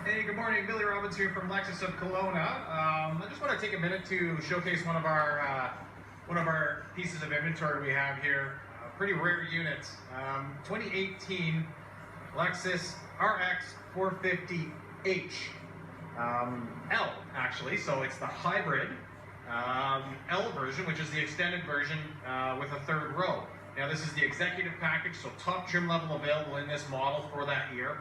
Hey, good morning. Billy Robbins here from Lexus of Kelowna. I just want to take a minute to showcase one of our pieces of inventory we have here. Pretty rare unit. 2018 Lexus RX 450h L, actually. So it's the hybrid L version, which is the extended version with a third row. Now this is the executive package, so top trim level available in this model for that year.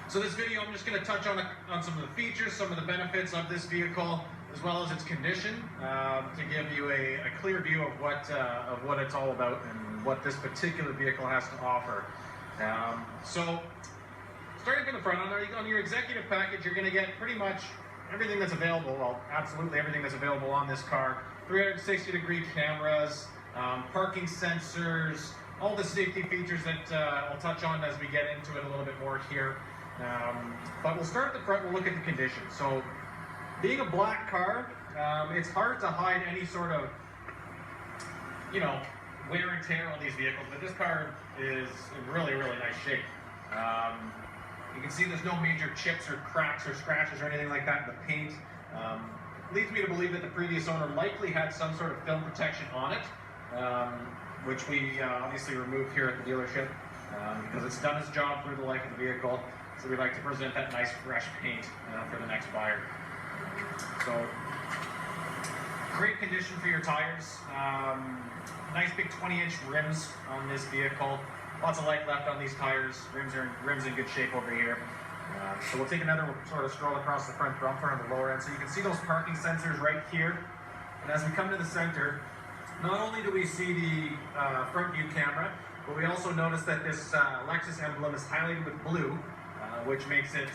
So this video, I'm just going to touch on some of the features, some of the benefits of this vehicle, as well as its condition, to give you a clear view of what it's all about and what this particular vehicle has to offer. So starting from the front, on your executive package, you're going to get pretty much everything that's available, well, absolutely everything that's available on this car. 360-degree cameras, parking sensors, all the safety features that I'll touch on as we get into it a little bit more here. But we'll start at the front, we'll look at the condition. So, being a black car, it's hard to hide any sort of, wear and tear on these vehicles, but this car is in really, really nice shape. You can see there's no major chips or cracks or scratches or anything like that in the paint. Leads me to believe that the previous owner likely had some sort of film protection on it, which we obviously removed here at the dealership because it's done its job through the life of the vehicle. So we like to present that nice fresh paint for the next buyer. So great condition for your tires. Nice big 20-inch rims on this vehicle. Lots of life left on these tires. Rims in good shape over here. So we'll take another sort of stroll across the front bumper on the lower end. So you can see those parking sensors right here. And as we come to the center, not only do we see the front view camera, but we also notice that this Lexus emblem is highlighted with blue, which makes it,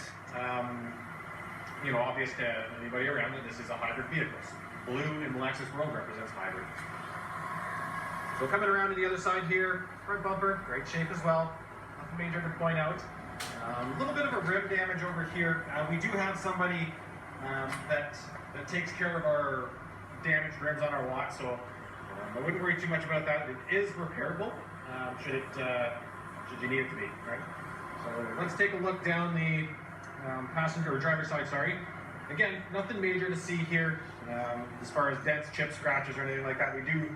obvious to anybody around that this is a hybrid vehicle. Blue in the Lexus world represents hybrid. So coming around to the other side here, front bumper, great shape as well. Nothing major to point out. A little bit of a rim damage over here. We do have somebody that takes care of our damaged rims on our lot, so I wouldn't worry too much about that. It is repairable, should you need it to be, right? So let's take a look down the passenger or driver's side, sorry. Again, nothing major to see here as far as dents, chips, scratches, or anything like that. We do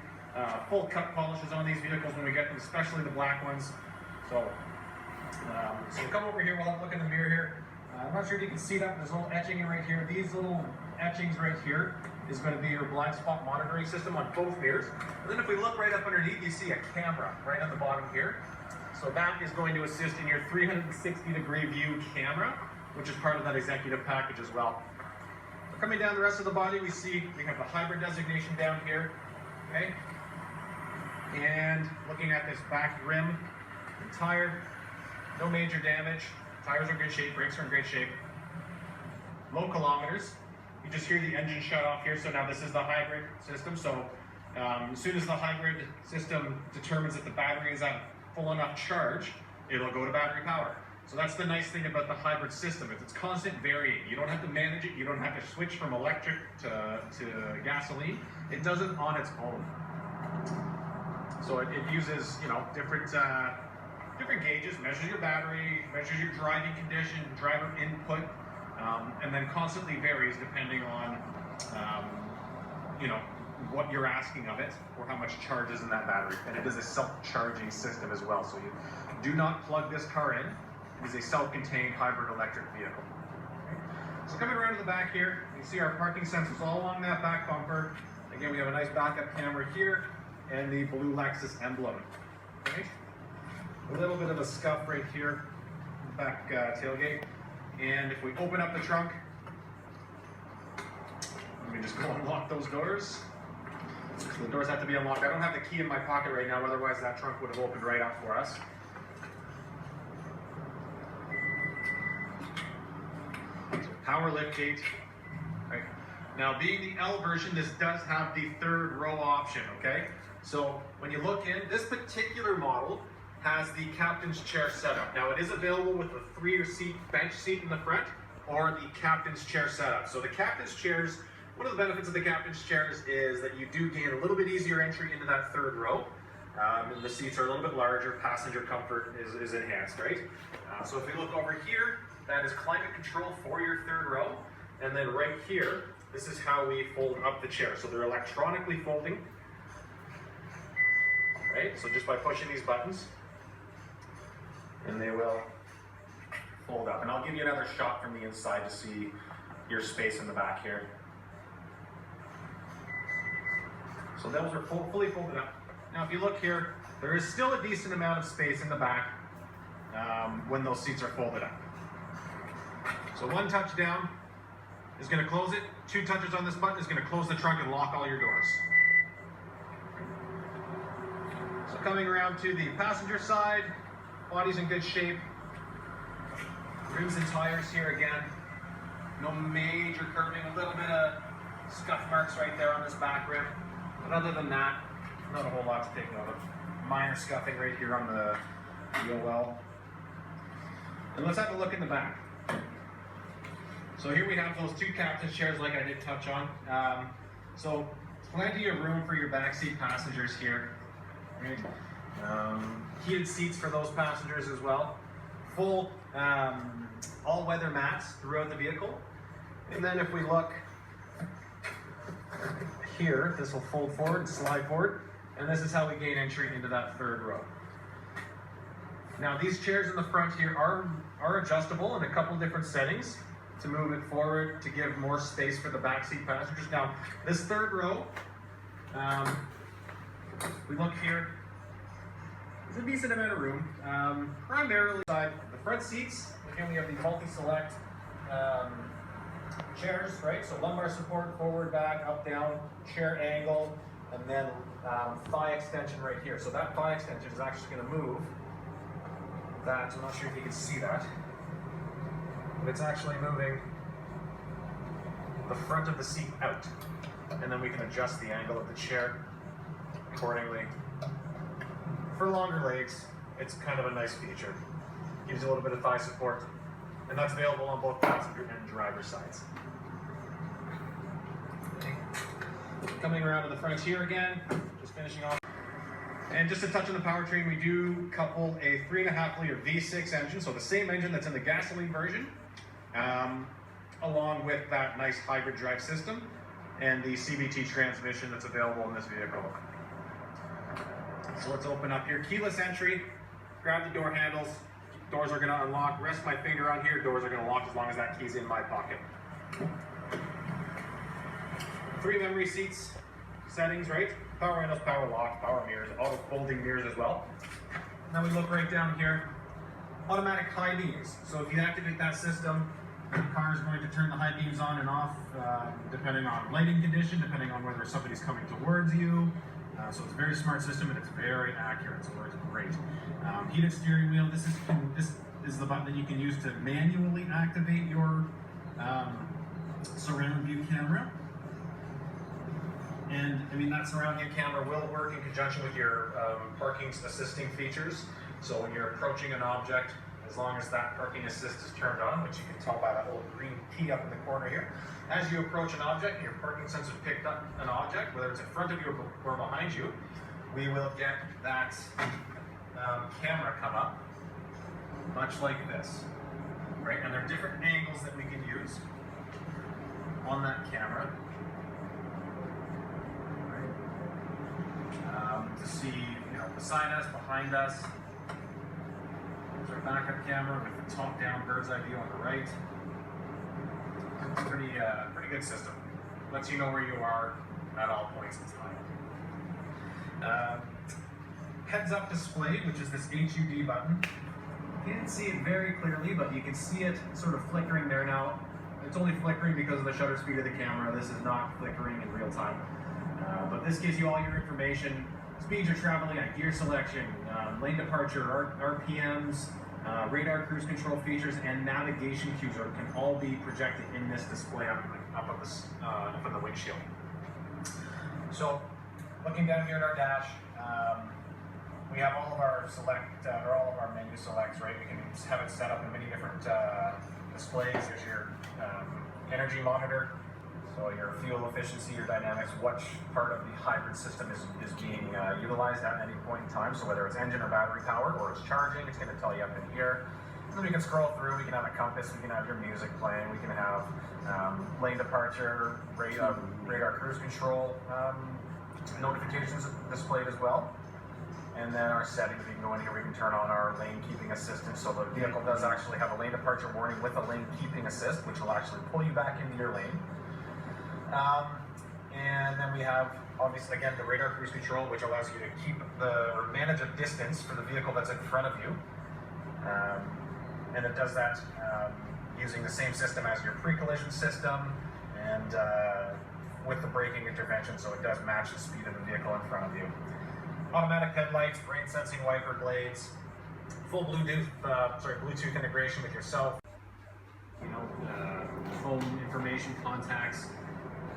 full cut polishes on these vehicles when we get them, especially the black ones. So we'll come over here, we'll have a look in the mirror here. I'm not sure if you can see that, there's a little etching right here. These little etchings right here is going to be your blind spot monitoring system on both mirrors. And then if we look right up underneath, you see a camera right on the bottom here. So that is going to assist in your 360-degree view camera, which is part of that executive package as well. Coming down the rest of the body, we have the hybrid designation down here, okay? And looking at this back rim and tire, no major damage. Tires are in good shape, brakes are in great shape. Low kilometers. You just hear the engine shut off here, so now this is the hybrid system. So as soon as the hybrid system determines that the battery is at full enough charge, it'll go to battery power. So that's the nice thing about the hybrid system. It's constant varying. You don't have to manage it. You don't have to switch from electric to gasoline. It does it on its own. So it uses different gauges, measures your battery, measures your driving condition, driver input, and then constantly varies depending on what you're asking of it or how much charge is in that battery. And it is a self-charging system as well. So you do not plug this car in. It is a self-contained hybrid electric vehicle. Okay. So coming around to the back here, you can see our parking sensors all along that back bumper. Again, we have a nice backup camera here and the blue Lexus emblem. Okay. A little bit of a scuff right here, back tailgate. And if we open up the trunk, let me just go unlock those doors. So the doors have to be unlocked. I don't have the key in my pocket right now, otherwise that trunk would have opened right up for us. So power lift gate. Right. Now being the L version, this does have the third row option, okay? So when you look in, this particular model has the captain's chair setup. Now it is available with a 3-seat bench seat in the front or the captain's chair setup. So the captain's chairs, one of the benefits of the captain's chairs is that you do gain a little bit easier entry into that third row. And the seats are a little bit larger, passenger comfort is enhanced, right? So if we look over here, that is climate control for your third row. And then right here, this is how we fold up the chair. So they're electronically folding, right? So just by pushing these buttons, and they will fold up. And I'll give you another shot from the inside to see your space in the back here. So those are fully folded up. Now if you look here, there is still a decent amount of space in the back when those seats are folded up. So one touch down is going to close it. Two touches on this button is going to close the trunk and lock all your doors. So coming around to the passenger side, body's in good shape. Rims and tires here again. No major curving, a little bit of scuff marks right there on this back rim. But other than that, not a whole lot to take note of. Minor scuffing right here on the wheel well. And let's have a look in the back. So here we have those two captain's chairs like I did touch on. So plenty of room for your backseat passengers here. Right? Heated seats for those passengers as well. Full all-weather mats throughout the vehicle. And then if we look here, this will fold forward and slide forward. And this is how we gain entry into that third row. Now these chairs in the front here are adjustable in a couple different settings to move it forward, to give more space for the backseat passengers. Now this third row, we look here, there's a decent amount of room. Primarily side, the front seats, again we have the multi-select chairs, right? So lumbar support, forward, back, up, down, chair angle, and then thigh extension right here. So that thigh extension is actually going to move that. I'm not sure if you can see that, but it's actually moving the front of the seat out. And then we can adjust the angle of the chair accordingly. For longer legs, it's kind of a nice feature. Gives you a little bit of thigh support, and that's available on both passenger and driver sides. Coming around to the front here again, just finishing off. And just to touch on the powertrain, we do couple a 3.5 liter V6 engine, so the same engine that's in the gasoline version, along with that nice hybrid drive system and the CVT transmission that's available in this vehicle. So let's open up here. Keyless entry, grab the door handles, doors are going to unlock, rest my finger on here, doors are going to lock as long as that key's in my pocket. 3 memory seats, settings, right? Power windows, power lock, power mirrors, auto folding mirrors as well. Now we look right down here, automatic high beams. So if you activate that system, the car is going to turn the high beams on and off depending on lighting condition, depending on whether somebody's coming towards you. So it's a very smart system and it's very accurate, so it works great. Heated steering wheel, this is the button that you can use to manually activate your surround view camera. And I mean, that surround view camera will work in conjunction with your parking assisting features. So when you're approaching an object, as long as that parking assist is turned on, which you can tell by that little green key up in the corner here, as you approach an object, your parking sensor picked up an object, whether it's in front of you or behind you, we will get that camera come up, much like this, right? And there are different angles that we can use on that camera. To see, beside us, behind us. There's our backup camera with the top-down bird's eye view on the right. It's a pretty good system. Lets you know where you are at all points in time. Heads-up display, which is this HUD button. You can't see it very clearly, but you can see it sort of flickering there now. It's only flickering because of the shutter speed of the camera. This is not flickering in real time. But this gives you all your information, speed you're traveling at, gear selection, lane departure, RPMs, radar cruise control features, and navigation cues can all be projected in this display up on the windshield. So, looking down here at our dash, we have all of our all of our menu selects, right? We can have it set up in many different displays. There's your energy monitor. So your fuel efficiency, your dynamics, which part of the hybrid system is being utilized at any point in time. So whether it's engine or battery powered or it's charging, it's going to tell you up in here. then we can scroll through, we can have a compass, we can have your music playing, we can have lane departure, radar cruise control notifications displayed as well. And then our settings, we can go in here, we can turn on our lane keeping assistant, so the vehicle does actually have a lane departure warning with a lane keeping assist, which will actually pull you back into your lane. And then we have, obviously, again, the radar cruise control, which allows you to keep or manage a distance for the vehicle that's in front of you. And it does that using the same system as your pre-collision system and with the braking intervention, so it does match the speed of the vehicle in front of you. Automatic headlights, rain sensing wiper blades, full Bluetooth integration with yourself. Phone information, contacts,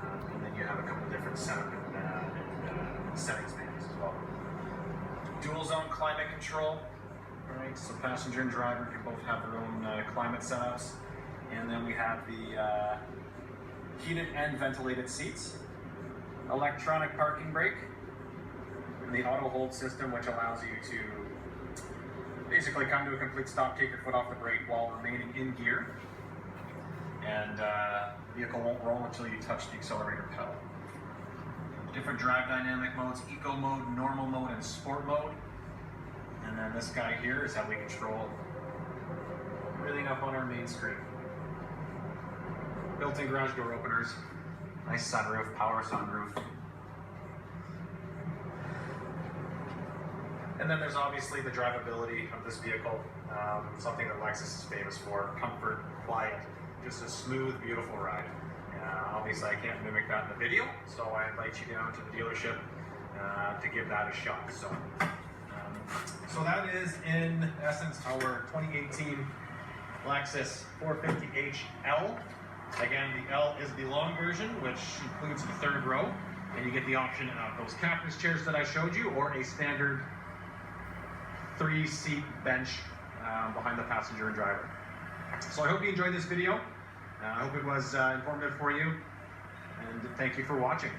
and then you have a couple different setup and settings menus as well. Dual zone climate control. Alright, so passenger and driver can both have their own climate setups. And then we have the heated and ventilated seats. Electronic parking brake. And the auto hold system, which allows you to basically come to a complete stop, take your foot off the brake while remaining in gear. And the vehicle won't roll until you touch the accelerator pedal. Different drive dynamic modes, eco mode, normal mode, and sport mode. And then this guy here is how we control everything up on our main screen. Built-in garage door openers, nice sunroof, power sunroof. And then there's obviously the drivability of this vehicle, something that Lexus is famous for, comfort, quiet, just a smooth, beautiful ride. Obviously I can't mimic that in the video, so I invite you down to the dealership to give that a shot. So that is in essence our 2018 Lexus 450HL. Again, the L is the long version, which includes the third row, and you get the option of those captain's chairs that I showed you, or a standard 3-seat bench behind the passenger and driver. So I hope you enjoyed this video. I hope it was informative for you, and thank you for watching.